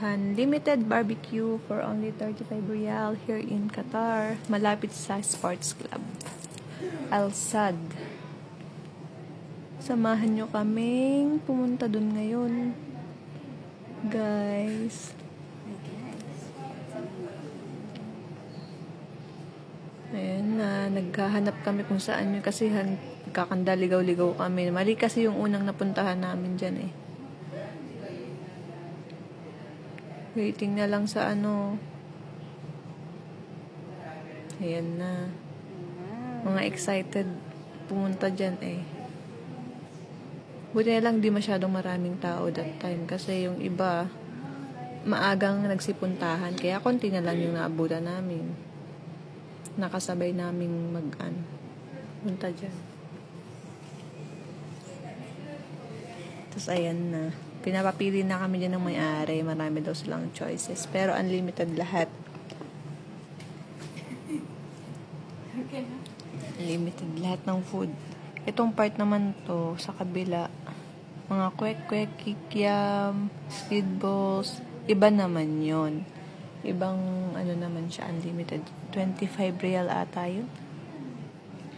Unlimited barbecue for only 35 Riyal here in Qatar. Malapit sa Sports Club. Al Sadd. Samahan nyo kaming pumunta dun ngayon. Guys. Ayan na, naghahanap kami kung saan yun kasi kakanda ligaw-ligaw kami. Mali kasi yung unang napuntahan namin dyan eh. Waiting na lang sa ano. Ayan na. Mga excited pumunta dyan eh. Buti na lang di masyadong maraming tao that time kasi yung iba maagang nagsipuntahan kaya konti na lang yung naabutan namin. Nakasabay naming punta dyan. Tapos ayan na. Pinapapili na kami dyan ng may-ari. Marami daw silang choices. Pero unlimited lahat. Unlimited lahat ng food. Itong part naman to, sa kabila, mga kwek-kwek, kikiam, squid balls, iba naman yon. Ibang naman siya, unlimited. 25 Riyal ata yun.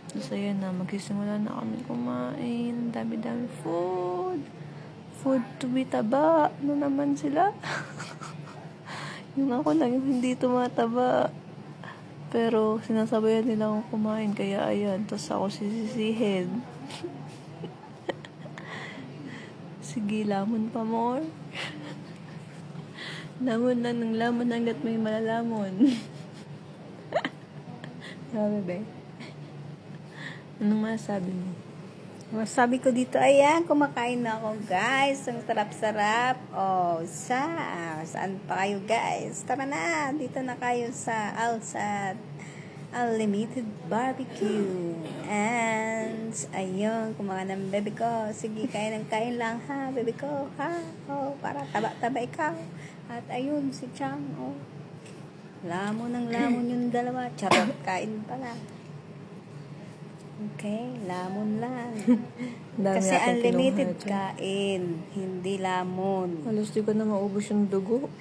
Tapos ayan na, magsisimula na kami kumain. Dami-dami food. Food to be taba. Ano naman sila? Yung ako lang yung hindi tumataba. Pero sinasabayan nila akong kumain. Kaya ayan. Tapos ako sisisihin. Sige, lamon pa more. Lamon lang ng lamon hanggat may malalamon. Sabi ba? Anong masabi mo? Masabi ko dito, ayan, kumakain na ako, guys. Ang sarap-sarap. Oh, saan pa kayo, guys? Tara na, dito na kayo sa Al Sadd Unlimited Barbecue. And, ayun, kumakain ng baby ko. Sige, kain lang, ha, baby ko, ha? Oh, para taba-taba ikaw. At ayun, si Chang, oh. Lamon yung dalawa. Charot, kain pala. Okay, lamon lang. Kasi unlimited kain, hindi lamon. Halos di ko na maubos yung dugo.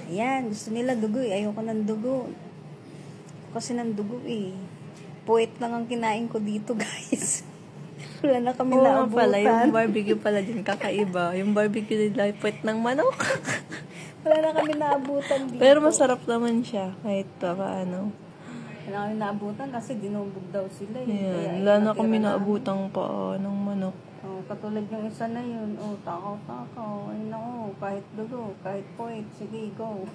Ayan, gusto nila dugo eh. Ayoko ng dugo. Kasi ng dugo eh. Puwet lang ang kinain ko dito, guys. Wala na kami naabutan. Pala, yung barbecue pala din kakaiba. Yung barbecue nila, puwet ng manok. Wala na kami naabutan dito. Pero masarap naman siya, kahit paano. Wala kami naabutan kasi dinubog daw sila eh. Ayan, wala na kami naabutang pa ng manok. Oh, katulad yung isa na yun. Oh, takaw. Ay nako, kahit dugo, kahit puwet. Sige, go.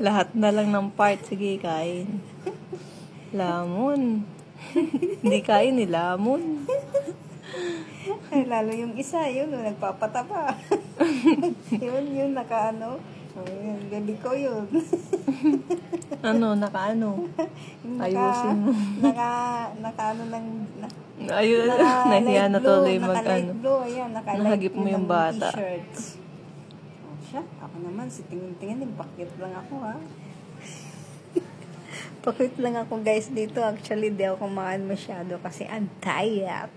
Lahat na lang ng part. Sige, kain. Lamon. Hindi kain ni lamon. Ay, lalo yung isa, yun, nagpapataba. yun, nakaano. Oh, yun, gabi ko yun. Nakaano? Ayusin mo. Nakaano ng... Ayun, nahiya na tuloy Naka-light blue, ayan, Nahagip mo yung bata. T-shirts. Oh, siya, ako naman, si tingin-tingin, pakit lang ako, ha? Pakit lang ako, guys, dito. Actually, di ako kumain masyado kasi I'm tired.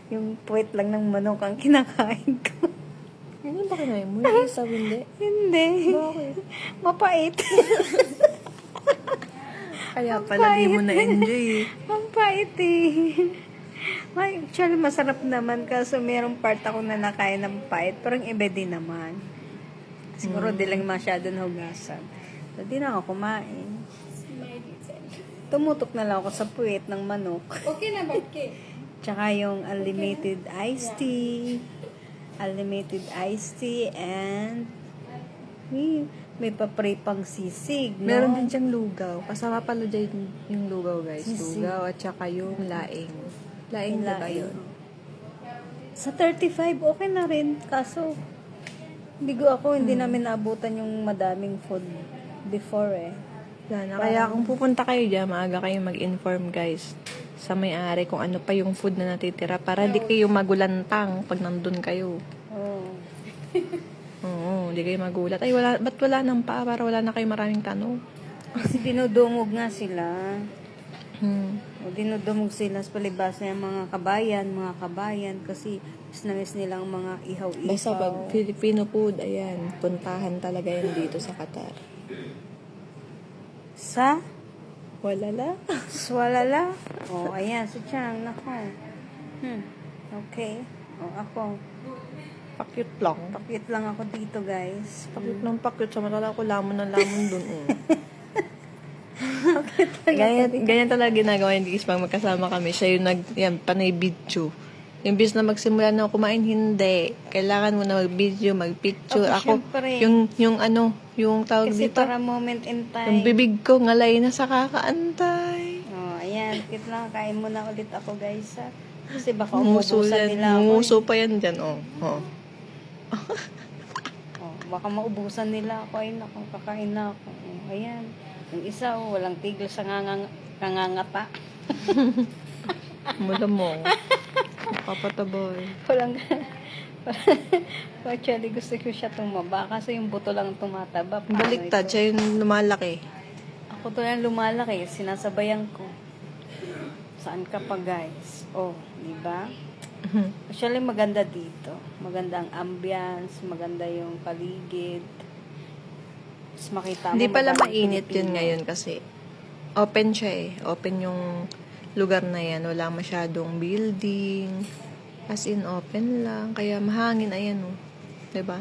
Yung puwet lang ng manok ang kinakain ko. Ano ba kinain mo? Yung isa, hindi? Hindi. Bakit? Mapait. Kaya pala di mo na-enjoy. Ang pait eh. Actually, masarap naman kaso merong part ako na nakain ng pait. Parang iba din naman. Siguro di lang masyado nahugasan. So, di na ako kumain. Tumutok na lang ako sa puwet ng manok. Okay na ba, Kay? Tsaka yung unlimited iced tea. Unlimited iced tea and may papray pang sisig, no? Meron din siyang lugaw. Kasama pala dyan yung lugaw, guys. Sisig. Lugaw at saka yung laing. Laing na ba yun? Sa 35, okay na rin. Kaso, hindi namin naabutan yung madaming food before eh. Sana. Kaya kung pupunta kayo dyan, maaga kayo mag-inform, guys, sa may-ari kung ano pa yung food na natitira para di kayo magulantang pag nandun kayo. Oh. Oo, di kayo magulat. Ay, ba't wala nang pa? Para wala na kayo maraming tanong. Kasi dinudungog nga sila. O, dinudumog sila sa palibas ng mga kabayan, kasi miss na miss nilang mga ihaw-ihaw. Basta pag Filipino food, ayan, puntahan talaga yan dito sa Qatar. Sa Wala la. Swalala. O, ayan, si Chang, nako. Okay. O, ako. Pakyut lang. Pakit lang ako dito, guys. Pakyut lang pakyut. Samantala ko lamon ng lamon dun. Ganyan talaga ginagawa yung Dikis pag magkasama kami. Siya yung yan, panay video. Yung bis na magsimula na kumain, hindi. Kailangan mo na mag-video, mag-picture. Okay, Ako, syempre. yung tawag Kasi dito, para moment in yung time. bibig ko ngalay na sa kakaantay. Oh, ayan. Pakit lang. Kain muna ulit ako, guys. Ha? Kasi baka Nguso umubusan yan. nila ako. Nguso pa yan dyan, oh. Oh, baka maubusan nila ako. Ay, naku, kakain na ako. Oh, ayan. Yung isa, walang tigil sa kangangata. Mula mo. Papataboy. Walang... Actually, gusto ko siya tumaba kasi yung buto lang tumataba. Paano Baliktad, ito? siya yung lumalaki. Ako to yan lumalaki. Sinasabayan ko. Saan ka pa, guys? Oh, di ba? Actually, maganda dito. Maganda ang ambience, maganda yung paligid. Mas makita mo. Hindi pala madaming mainit yun Pilipino. ngayon kasi open siya eh. Open yung lugar na yan. Wala masyadong building. As in, open lang. Kaya mahangin, ayan oh. Diba?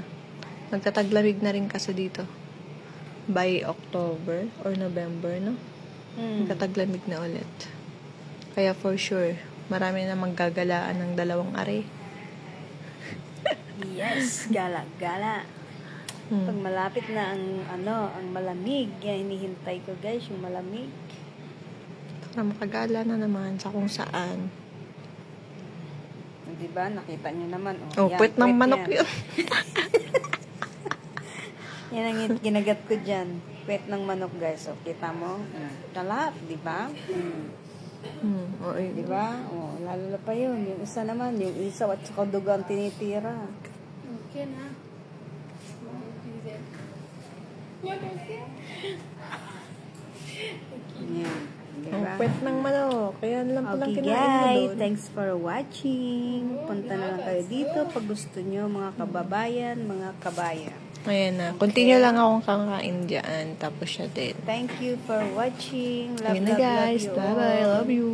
Magtataglamig na rin kasi dito. By October or November, no? Magtataglamig na ulit. Kaya for sure, marami na maggagalaan ng 2 are. Yes, gala-gala. Pag malapit na ang malamig, yan hinihintay ko, guys, yung malamig. Para makagala na naman sa kung saan. Di ba? Nakita niyo naman. Oh, yan, puwet ng manok yan. yun. Yan ang ginagat ko dyan. Puwet ng manok, guys. O, kita mo? Kalap, di ba? Oh, Di ba? O, lalo na pa yun. Yung isa naman, yung isa at saka dugang tinitira. Okay na. Yan. Di Ang ba? puwet ng manok. Kaya lang palang Okay kinain mo guys, doon. thanks for watching. Punta na lang kayo dito pag gusto nyo, mga kababayan, mga kabayan. Ayan na. Continue lang akong kakain dyan. Tapos siya din. Thank you for watching. Love, Ayan na love, guys. love you Bye-bye. all. Love you.